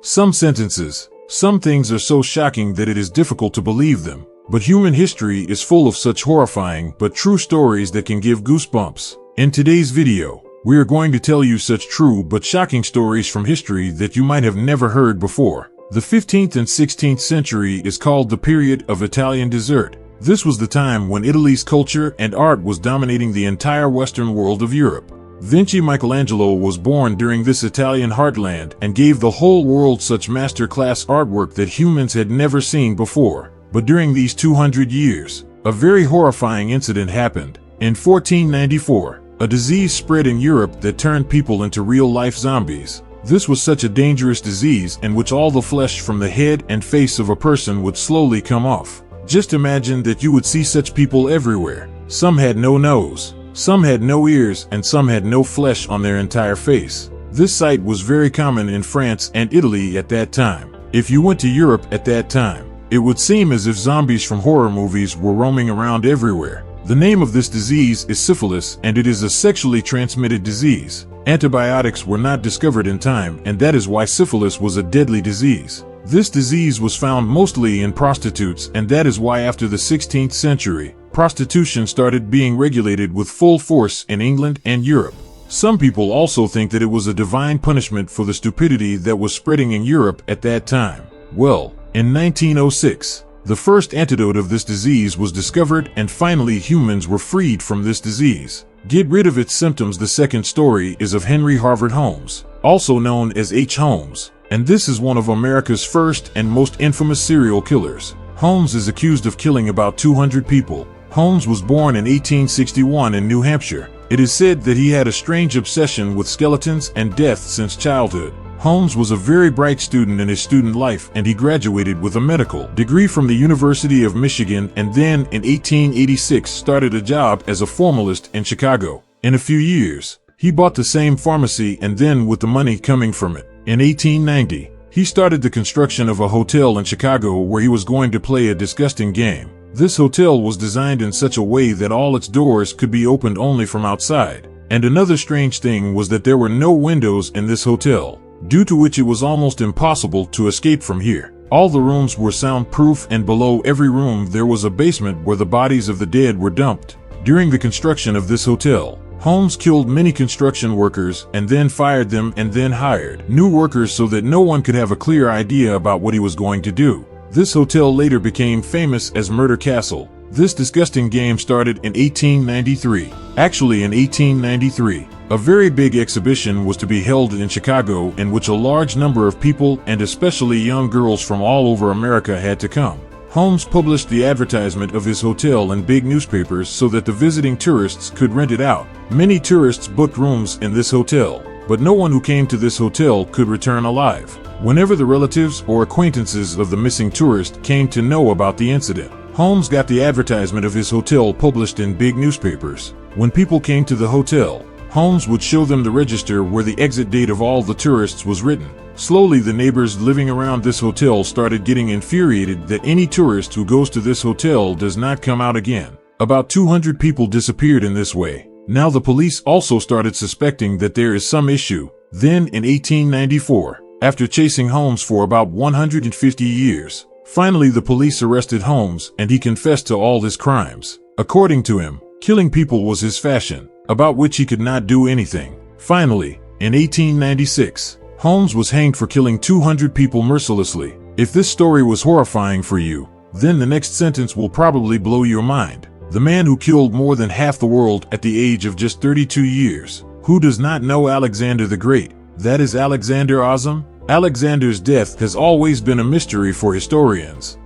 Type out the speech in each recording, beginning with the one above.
Some sentences, some things are so shocking that it is difficult to believe them. But human history is full of such horrifying but true stories that can give goosebumps. In today's video, we are going to tell you such true but shocking stories from history that you might have never heard before. The 15th and 16th century is called the period of Italian desert. This was the time when Italy's culture and art was dominating the entire Western world of Europe. Michelangelo was born during this Italian heartland and gave the whole world such masterclass artwork that humans had never seen before. But during these 200 years, a very horrifying incident happened. In 1494, a disease spread in Europe that turned people into real-life zombies. This was such a dangerous disease in which all the flesh from the head and face of a person would slowly come off. Just imagine that you would see such people everywhere. Some had no nose, some had no ears, and some had no flesh on their entire face. This sight was very common in France and Italy at that time. If you went to Europe at that time, it would seem as if zombies from horror movies were roaming around everywhere. The name of this disease is syphilis, and it is a sexually transmitted disease. Antibiotics were not discovered in time, and that is why syphilis was a deadly disease. This disease was found mostly in prostitutes, and that is why after the 16th century, prostitution started being regulated with full force in England and Europe. Some people also think that it was a divine punishment for the stupidity that was spreading in Europe at that time. Well, in 1906, the first antidote of this disease was discovered, and finally humans were freed from this disease. Get rid of its symptoms. The second story is of Henry Harvard Holmes, also known as H. Holmes, and this is one of America's first and most infamous serial killers. Holmes is accused of killing about 200 people. Holmes was born in 1861 in New Hampshire. It is said that he had a strange obsession with skeletons and death since childhood. Holmes was a very bright student in his student life, and he graduated with a medical degree from the University of Michigan, and then in 1886 started a job as a formalist in Chicago. In a few years, he bought the same pharmacy, and then with the money coming from it, in 1890, he started the construction of a hotel in Chicago where he was going to play a disgusting game. This hotel was designed in such a way that all its doors could be opened only from outside. And another strange thing was that there were no windows in this hotel, due to which it was almost impossible to escape from here. All the rooms were soundproof, and below every room there was a basement where the bodies of the dead were dumped. During the construction of this hotel, Holmes killed many construction workers and then fired them and then hired new workers so that no one could have a clear idea about what he was going to do. This hotel later became famous as Murder Castle. This disgusting game started in 1893. Actually, in 1893, a very big exhibition was to be held in Chicago in which a large number of people, and especially young girls from all over America, had to come. Holmes published the advertisement of his hotel in big newspapers so that the visiting tourists could rent it out. Many tourists booked rooms in this hotel, but no one who came to this hotel could return alive. Whenever the relatives or acquaintances of the missing tourist came to know about the incident, Holmes got the advertisement of his hotel published in big newspapers. When people came to the hotel, Holmes would show them the register where the exit date of all the tourists was written. Slowly, the neighbors living around this hotel started getting infuriated that any tourist who goes to this hotel does not come out again. About 200 people disappeared in this way. Now the police also started suspecting that there is some issue. Then in 1894, after chasing Holmes for about 150 years, finally the police arrested Holmes, and he confessed to all his crimes. According to him, killing people was his fashion, about which he could not do anything. Finally, in 1896, Holmes was hanged for killing 200 people mercilessly. If this story was horrifying for you, then the next sentence will probably blow your mind. The man who killed more than half the world at the age of just 32 years. Who does not know Alexander the Great? That is Alexander Azam. Alexander's death has always been a mystery for historians.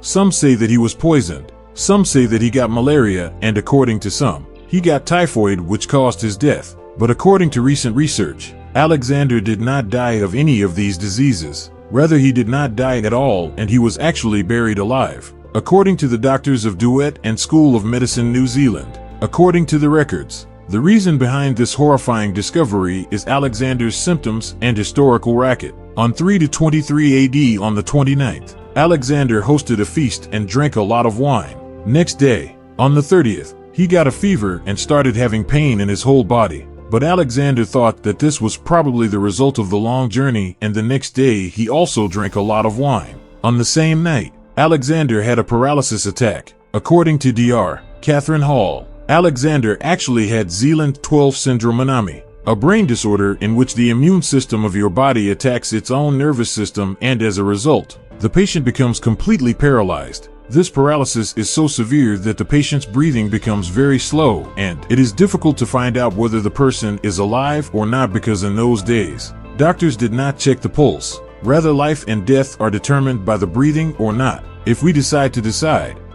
Some say that he was poisoned. Some say that he got malaria, and according to some, he got typhoid, which caused his death. But according to recent research, Alexander did not die of any of these diseases. Rather, he did not die at all, and he was actually buried alive. According to the doctors of Duet and School of Medicine, New Zealand, according to the records, the reason behind this horrifying discovery is Alexander's symptoms and historical racket. On 3 to 23 AD on the 29th, Alexander hosted a feast and drank a lot of wine. Next day, on the 30th, he got a fever and started having pain in his whole body. But Alexander thought that this was probably the result of the long journey, and the next day he also drank a lot of wine. On the same night, Alexander had a paralysis attack. According to Dr. Catherine Hall, Alexander actually had Zealand-12 syndrome, a brain disorder in which the immune system of your body attacks its own nervous system, and as a result, the patient becomes completely paralyzed. This paralysis is so severe that the patient's breathing becomes very slow, and it is difficult to find out whether the person is alive or not, because in those days, doctors did not check the pulse. Rather, life and death are determined by the breathing or not. If we decide,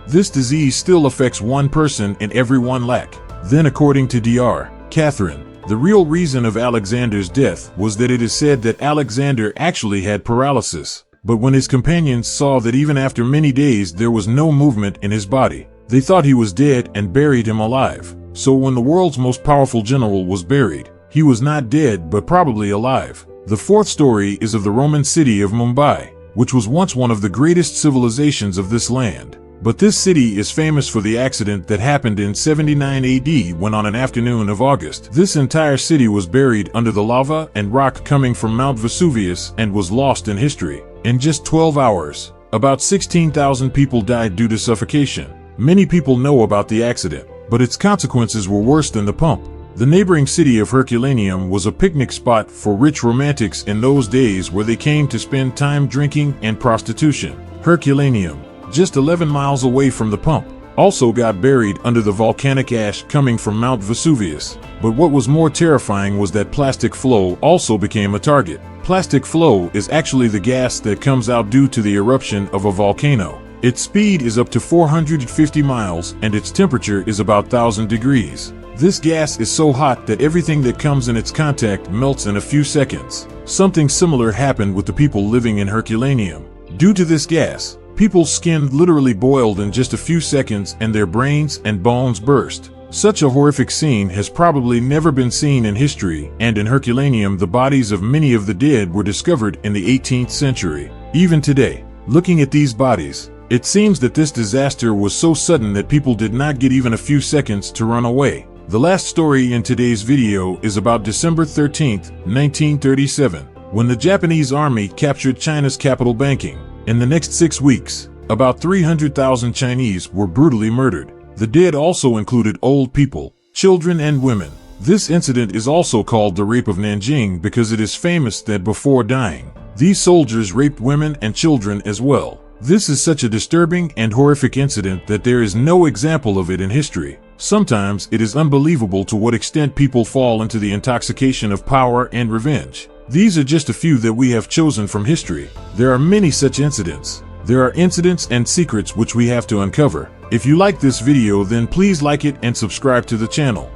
this disease still affects one person in every 1 lakh. Then, according to Dr. Catherine, the real reason of Alexander's death was that it is said that Alexander actually had paralysis. But when his companions saw that even after many days there was no movement in his body, they thought he was dead and buried him alive. So when the world's most powerful general was buried, he was not dead but probably alive. The fourth story is of the Roman city of Mumbai, which was once one of the greatest civilizations of this land. But this city is famous for the accident that happened in 79 AD when, on an afternoon of August, this entire city was buried under the lava and rock coming from Mount Vesuvius and was lost in history. In just 12 hours, about 16,000 people died due to suffocation. Many people know about the accident, but its consequences were worse than the pump. The neighboring city of Herculaneum was a picnic spot for rich romantics in those days, where they came to spend time drinking and prostitution. Herculaneum, just 11 miles away from the pump, also got buried under the volcanic ash coming from Mount Vesuvius. But what was more terrifying was that plastic flow also became a target. Plastic flow is actually the gas that comes out due to the eruption of a volcano. Its speed is up to 450 miles and its temperature is about 1,000 degrees. This gas is so hot that everything that comes in its contact melts in a few seconds. Something similar happened with the people living in Herculaneum. Due to this gas, people's skin literally boiled in just a few seconds and their brains and bones burst. Such a horrific scene has probably never been seen in history, and in Herculaneum the bodies of many of the dead were discovered in the 18th century. Even today, looking at these bodies, it seems that this disaster was so sudden that people did not get even a few seconds to run away. The last story in today's video is about December 13, 1937, when the Japanese army captured China's capital, Peking. In the next 6 weeks, about 300,000 Chinese were brutally murdered. The dead also included old people, children, and women. This incident is also called the Rape of Nanjing because it is famous that before dying, these soldiers raped women and children as well. This is such a disturbing and horrific incident that there is no example of it in history. Sometimes it is unbelievable to what extent people fall into the intoxication of power and revenge. These are just a few that we have chosen from history. There are many such incidents. There are incidents and secrets which we have to uncover. If you like this video, then please like it and subscribe to the channel.